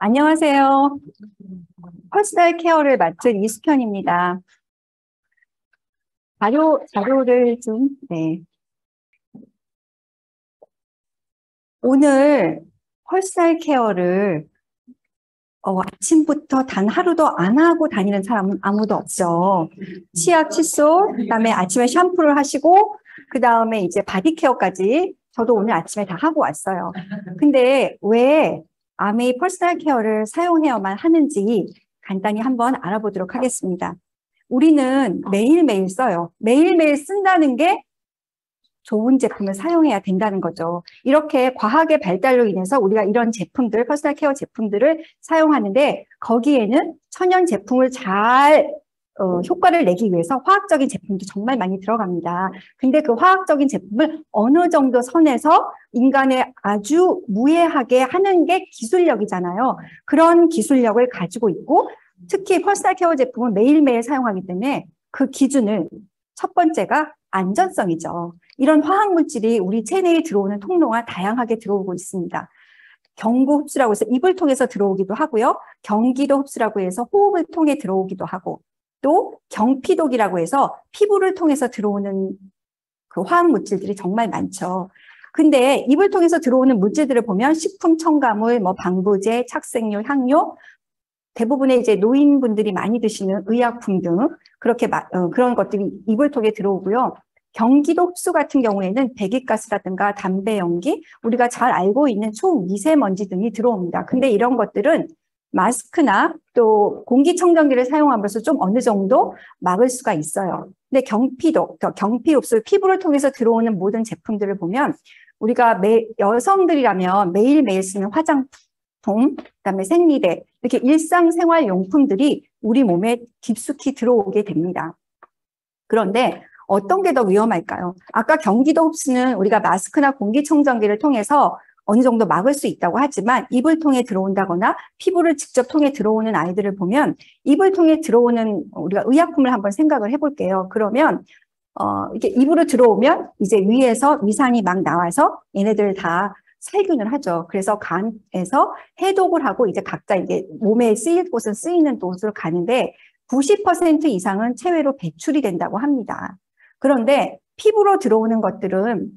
안녕하세요. 퍼스널 케어를 맡은 이수현입니다. 자료를 좀, 네. 오늘 퍼스널 케어를 아침부터 단 하루도 안 하고 다니는 사람은 아무도 없죠. 치약, 칫솔, 그다음에 아침에 샴푸를 하시고, 그다음에 이제 바디 케어까지 저도 오늘 아침에 다 하고 왔어요. 근데 왜 아메이 퍼스널 케어를 사용해야만 하는지 간단히 한번 알아보도록 하겠습니다. 우리는 매일매일 써요. 매일매일 쓴다는 게 좋은 제품을 사용해야 된다는 거죠. 이렇게 과학의 발달로 인해서 우리가 이런 제품들, 퍼스널 케어 제품들을 사용하는데 거기에는 천연 제품을 잘 효과를 내기 위해서 화학적인 제품도 정말 많이 들어갑니다. 근데 그 화학적인 제품을 어느 정도 선에서 인간에 아주 무해하게 하는 게 기술력이잖아요. 그런 기술력을 가지고 있고 특히 퍼스널 케어 제품은 매일매일 사용하기 때문에 그 기준을 첫 번째가 안전성이죠. 이런 화학물질이 우리 체내에 들어오는 통로가 다양하게 들어오고 있습니다. 경부 흡수라고 해서 입을 통해서 들어오기도 하고요. 경기도 흡수라고 해서 호흡을 통해 들어오기도 하고 또 경피독이라고 해서 피부를 통해서 들어오는 그 화학물질들이 정말 많죠. 근데 입을 통해서 들어오는 물질들을 보면 식품 첨가물, 방부제, 착색료, 향료, 대부분의 이제 노인분들이 많이 드시는 의약품 등 그렇게 그런 것들이 입을 통해 들어오고요. 경기도 흡수 같은 경우에는 배기가스라든가 담배 연기, 우리가 잘 알고 있는 초미세먼지 등이 들어옵니다. 근데 이런 것들은 마스크나 또 공기청정기를 사용함으로써 좀 어느 정도 막을 수가 있어요. 근데 경피 흡수, 피부를 통해서 들어오는 모든 제품들을 보면 우리가 여성들이라면 매일매일 쓰는 화장품, 그다음에 생리대, 이렇게 일상생활 용품들이 우리 몸에 깊숙이 들어오게 됩니다. 그런데 어떤 게 더 위험할까요? 아까 경기도 흡수는 우리가 마스크나 공기청정기를 통해서 어느 정도 막을 수 있다고 하지만 입을 통해 들어온다거나 피부를 직접 통해 들어오는 아이들을 보면 입을 통해 들어오는 우리가 의약품을 한번 생각을 해볼게요. 그러면 이게 입으로 들어오면 이제 위에서 위산이 막 나와서 얘네들 다 살균을 하죠. 그래서 간에서 해독을 하고 이제 각자 이게 몸에 쓰일 곳은 쓰이는 곳으로 가는데 90% 이상은 체외로 배출이 된다고 합니다. 그런데 피부로 들어오는 것들은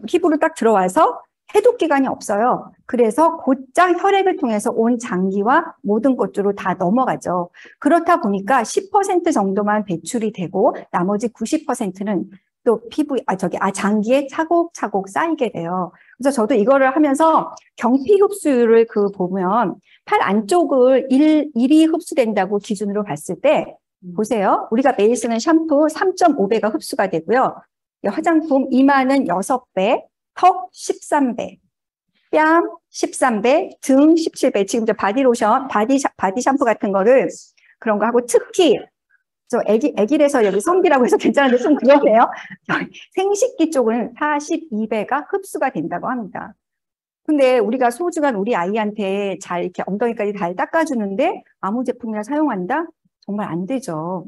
피부로 딱 들어와서 해독 기간이 없어요. 그래서 곧장 혈액을 통해서 온 장기와 모든 곳으로 다 넘어가죠. 그렇다 보니까 10% 정도만 배출이 되고 나머지 90%는 또 장기에 차곡차곡 쌓이게 돼요. 그래서 저도 이거를 하면서 경피 흡수율을 보면 팔 안쪽을 1이 흡수된다고 기준으로 봤을 때 보세요. 우리가 매일 쓰는 샴푸 3.5배가 흡수가 되고요. 화장품 이마는 6배, 턱 13배, 뺨 13배, 등 17배. 지금 저 바디로션, 바디 샴푸 같은 거를 그런 거 하고 특히 저 애기래서 여기 성기라고 해서 괜찮은데 좀 그러네요. 생식기 쪽은 42배가 흡수가 된다고 합니다. 근데 우리가 소중한 우리 아이한테 잘 이렇게 엉덩이까지 잘 닦아주는데 아무 제품이나 사용한다? 정말 안 되죠.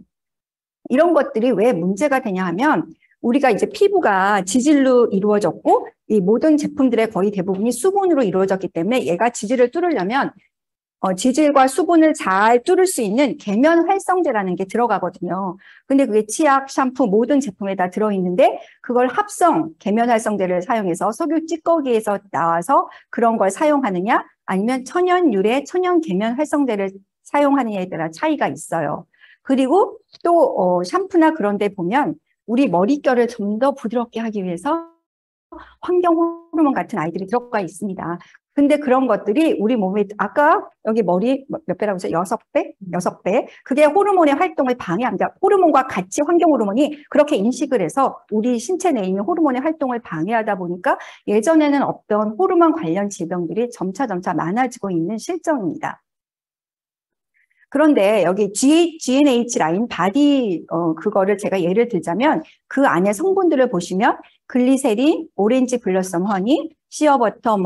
이런 것들이 왜 문제가 되냐 하면 우리가 이제 피부가 지질로 이루어졌고 이 모든 제품들의 거의 대부분이 수분으로 이루어졌기 때문에 얘가 지질을 뚫으려면 지질과 수분을 잘 뚫을 수 있는 계면 활성제라는 게 들어가거든요. 근데 그게 치약, 샴푸 모든 제품에 다 들어있는데 그걸 계면 활성제를 사용해서 석유 찌꺼기에서 나와서 그런 걸 사용하느냐 아니면 천연 유래, 천연 계면 활성제를 사용하느냐에 따라 차이가 있어요. 그리고 또 샴푸나 그런 데 보면 우리 머릿결을 좀 더 부드럽게 하기 위해서 환경 호르몬 같은 아이들이 들어가 있습니다. 근데 그런 것들이 우리 몸에 아까 여기 머리 몇 배라고 했어요? 6배? 6배. 그게 호르몬의 활동을 방해합니다. 호르몬과 같이 환경 호르몬이 그렇게 인식을 해서 우리 신체 내에 있는 호르몬의 활동을 방해하다 보니까 예전에는 없던 호르몬 관련 질병들이 점차 많아지고 있는 실정입니다. 그런데 여기 GNH 라인 바디 그거를 제가 예를 들자면 그 안에 성분들을 보시면 글리세린, 오렌지 블러썸 허니, 시어버터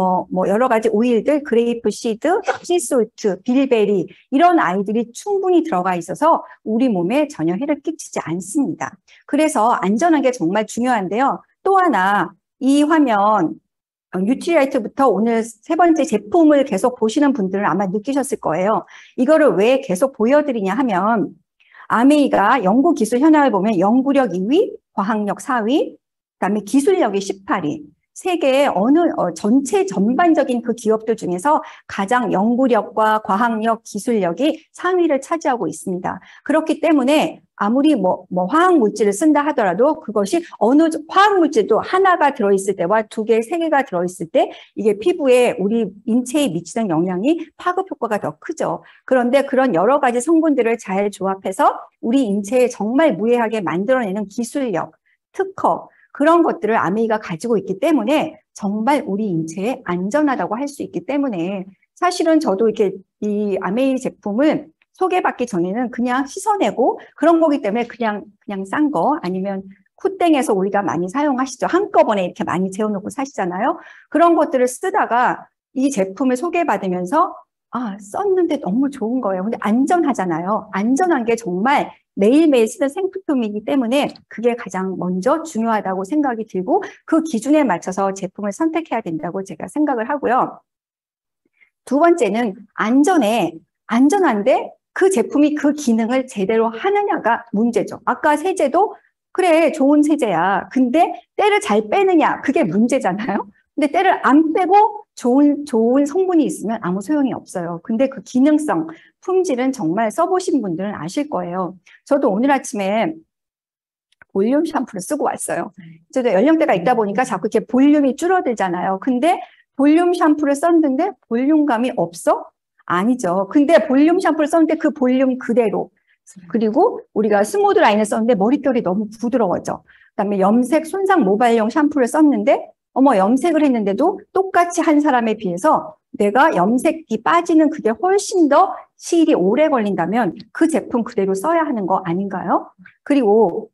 여러 가지 오일들, 그레이프 시드, 씨솔트, 빌베리 이런 아이들이 충분히 들어가 있어서 우리 몸에 전혀 해를 끼치지 않습니다. 그래서 안전한 게 정말 중요한데요. 또 하나 이 화면 뉴트리라이트부터 오늘 세 번째 제품을 계속 보시는 분들은 아마 느끼셨을 거예요. 이거를 왜 계속 보여드리냐 하면 아메이가 연구기술 현황을 보면 연구력 2위, 과학력 4위, 그다음에 기술력이 18위. 세계의 전체 전반적인 그 기업들 중에서 가장 연구력과 과학력, 기술력이 상위를 차지하고 있습니다. 그렇기 때문에 아무리 화학 물질을 쓴다 하더라도 그것이 어느 화학 물질도 하나가 들어있을 때와 두 개, 세 개가 들어있을 때 이게 피부에 우리 인체에 미치는 영향이 파급 효과가 더 크죠. 그런데 그런 여러 가지 성분들을 잘 조합해서 우리 인체에 정말 무해하게 만들어내는 기술력, 특허, 그런 것들을 아메이가 가지고 있기 때문에 정말 우리 인체에 안전하다고 할 수 있기 때문에 사실은 저도 이렇게 이 아메이 제품을 소개받기 전에는 그냥 씻어내고 그런 거기 때문에 그냥 싼 거 아니면 쿠땡에서 우리가 많이 사용하시죠. 한꺼번에 이렇게 많이 재워놓고 사시잖아요. 그런 것들을 쓰다가 이 제품을 소개받으면서 썼는데 너무 좋은 거예요. 근데 안전하잖아요. 안전한 게 정말 매일매일 쓰는 생필품이기 때문에 그게 가장 먼저 중요하다고 생각이 들고 그 기준에 맞춰서 제품을 선택해야 된다고 제가 생각을 하고요. 두 번째는 안전한데 그 제품이 그 기능을 제대로 하느냐가 문제죠. 아까 세제도 그래 좋은 세제야. 근데 때를 잘 빼느냐 그게 문제잖아요. 근데 때를 안 빼고 좋은 성분이 있으면 아무 소용이 없어요. 근데 그 기능성, 품질은 정말 써보신 분들은 아실 거예요. 저도 오늘 아침에 볼륨 샴푸를 쓰고 왔어요. 저도 연령대가 있다 보니까 자꾸 이렇게 볼륨이 줄어들잖아요. 근데 볼륨 샴푸를 썼는데 볼륨감이 없어? 아니죠. 근데 볼륨 샴푸를 썼는데 그 볼륨 그대로. 그리고 우리가 스무드 라인을 썼는데 머릿결이 너무 부드러워져. 그다음에 염색 손상 모발용 샴푸를 썼는데 염색을 했는데도 똑같이 한 사람에 비해서 내가 염색이 빠지는 그게 훨씬 더 시일이 오래 걸린다면 그 제품 그대로 써야 하는 거 아닌가요? 그리고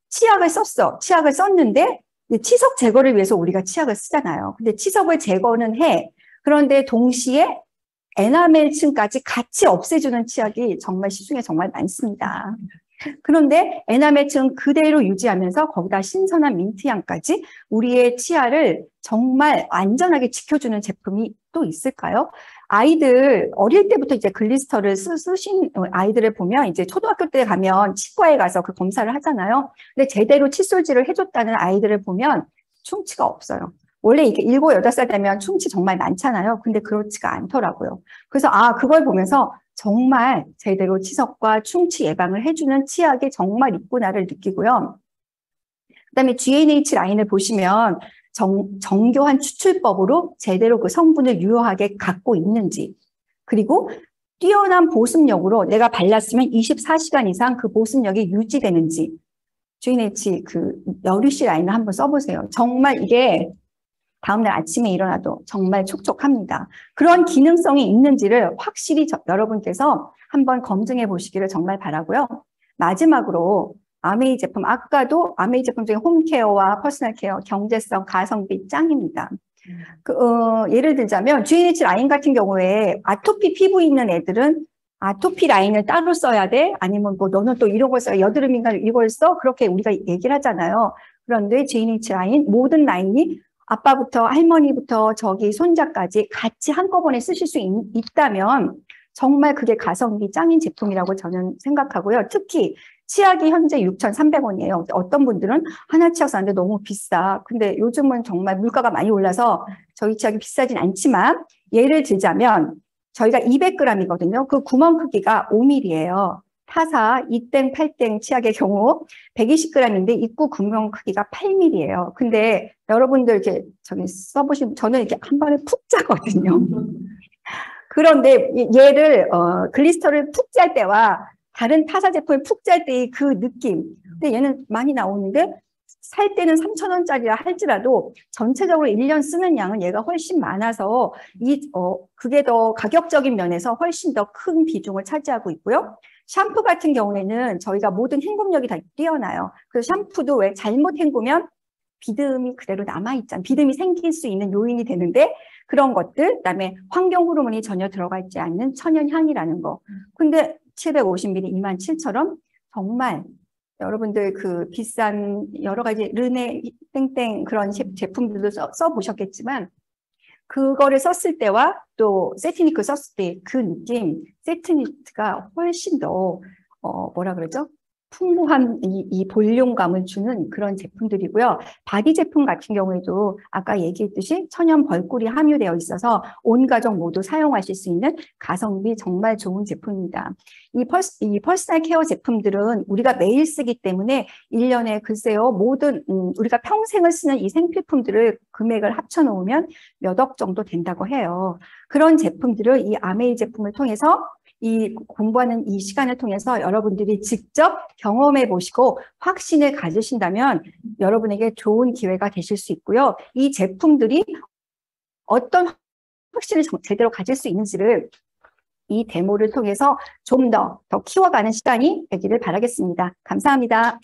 치약을 썼어. 치약을 썼는데 치석 제거를 위해서 우리가 치약을 쓰잖아요. 근데 치석을 제거는 해. 그런데 동시에 에나멜층까지 같이 없애주는 치약이 정말 시중에 정말 많습니다. 그런데 에나멜층 그대로 유지하면서 거기다 신선한 민트향까지 우리의 치아를 정말 안전하게 지켜주는 제품이 또 있을까요? 아이들 어릴 때부터 이제 글리스터를 쓰신 아이들을 보면 이제 초등학교 때 가면 치과에 가서 그 검사를 하잖아요. 근데 제대로 칫솔질을 해줬다는 아이들을 보면 충치가 없어요. 원래 이게 7, 8살 되면 충치 정말 많잖아요. 근데 그렇지가 않더라고요. 그래서 그걸 보면서 정말 제대로 치석과 충치 예방을 해주는 치약이 정말 있구나를 느끼고요. 그다음에 G&H 라인을 보시면 정교한 추출법으로 제대로 그 성분을 유효하게 갖고 있는지, 그리고 뛰어난 보습력으로 내가 발랐으면 24시간 이상 그 보습력이 유지되는지, G&H 그 너리쉬 라인을 한번 써보세요. 정말 이게 다음날 아침에 일어나도 정말 촉촉합니다. 그런 기능성이 있는지를 확실히 여러분께서 한번 검증해 보시기를 정말 바라고요. 마지막으로 아메이 제품, 아까도 아메이 제품 중에 홈케어와 퍼스널 케어, 경제성, 가성비 짱입니다. 예를 들자면 G&H 라인 같은 경우에 아토피 피부 있는 애들은 아토피 라인을 따로 써야 돼? 아니면 너는 또 이런 걸 써? 여드름인가 이걸 써? 그렇게 우리가 얘기를 하잖아요. 그런데 G&H 라인, 모든 라인이 아빠부터 할머니부터 저기 손자까지 같이 한꺼번에 쓰실 수 있다면 정말 그게 가성비 짱인 제품이라고 저는 생각하고요. 특히 치약이 현재 6,300원이에요. 어떤 분들은 하나 치약 사는데 너무 비싸. 근데 요즘은 정말 물가가 많이 올라서 저희 치약이 비싸진 않지만 예를 들자면 저희가 200g이거든요. 그 구멍 크기가 5mm예요. 타사 2땡, 8땡 치약의 경우 120g인데 입구 구멍 크기가 8mm예요. 근데 여러분들 이렇게 써보시면 저는 이렇게 한 번에 푹 짜거든요. 그런데 얘를 글리스터를 푹 짤 때와 다른 타사 제품을 푹 짤 때의 그 느낌. 근데 얘는 많이 나오는데 살 때는 3,000원짜리라 할지라도 전체적으로 1년 쓰는 양은 얘가 훨씬 많아서 그게 더 가격적인 면에서 훨씬 더 큰 비중을 차지하고 있고요. 샴푸 같은 경우에는 저희가 모든 헹굼력이 다 뛰어나요. 그래서 샴푸도 왜 잘못 헹구면 비듬이 그대로 남아있잖아요. 비듬이 생길 수 있는 요인이 되는데 그런 것들, 그다음에 환경 호르몬이 전혀 들어가 있지 않는 천연 향이라는 거. 근데 750ml 27,000원 정말 여러분들 그 비싼 여러 가지 르네 땡땡 그런 제품들도 써보셨겠지만 그거를 썼을 때와 또 세트니트 썼을 때 그 느낌, 세트니트가 훨씬 더 뭐라 그러죠? 풍부한 이 볼륨감을 주는 그런 제품들이고요. 바디 제품 같은 경우에도 아까 얘기했듯이 천연 벌꿀이 함유되어 있어서 온 가족 모두 사용하실 수 있는 가성비 정말 좋은 제품입니다. 이 퍼스널 케어 제품들은 우리가 매일 쓰기 때문에 1년에 글쎄요, 모든 우리가 평생을 쓰는 이 생필품들을 금액을 합쳐 놓으면 몇 억 정도 된다고 해요. 그런 제품들을 이 아메이 제품을 통해서 이 공부하는 이 시간을 통해서 여러분들이 직접 경험해 보시고 확신을 가지신다면 여러분에게 좋은 기회가 되실 수 있고요. 이 제품들이 어떤 확신을 제대로 가질 수 있는지를 이 데모를 통해서 좀 더 키워가는 시간이 되기를 바라겠습니다. 감사합니다.